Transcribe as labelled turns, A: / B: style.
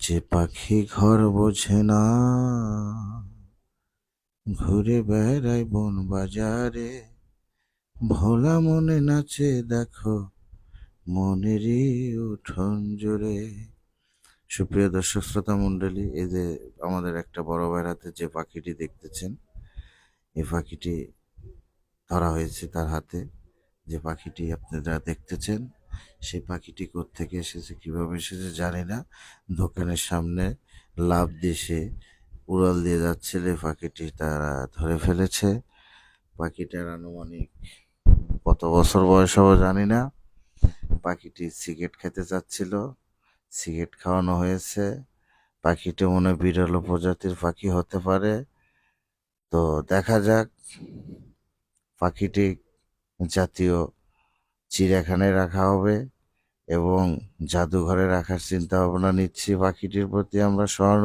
A: যে পাখি ঘর বোঝে না, ঘুরে বেড়ায় বন বাজারে, ভোলা মনে নাচে দেখো মনেরই উঠোন জুড়ে। সুপ্রিয় দর্শক শ্রোতা মণ্ডলী, এই যে আমাদের একটা বড় ভাইয়ের হাতে যে পাখিটি দেখতেছেন, এই পাখিটি ধরা হয়েছে তার হাতে। যে পাখিটি আপনারা দেখতেছেন, সেই পাখিটি কোত্থেকে এসেছে, কিভাবে এসেছে জানি না। দোকানের সামনে লাফ দিয়ে সে উড়াল দিয়ে যাচ্ছিল, এই পাখিটি তারা ধরে ফেলেছে। পাখিটার আনুমানিক কত বছর বয়স হবে জানি না। পাখিটি সিগারেট খেতে চাচ্ছিল, সিগারেট খাওয়ানো হয়েছে। পাখিটি মনে হয় বিরল প্রজাতির পাখি হতে পারে। তো দেখা যাক, পাখিটি জাতীয় চিড়িয়াখানায় রাখা হবে এবং জাদুঘরে রাখার চিন্তা ভাবনা নিচ্ছি। পাখিটির প্রতি আমরা সহানুভূতি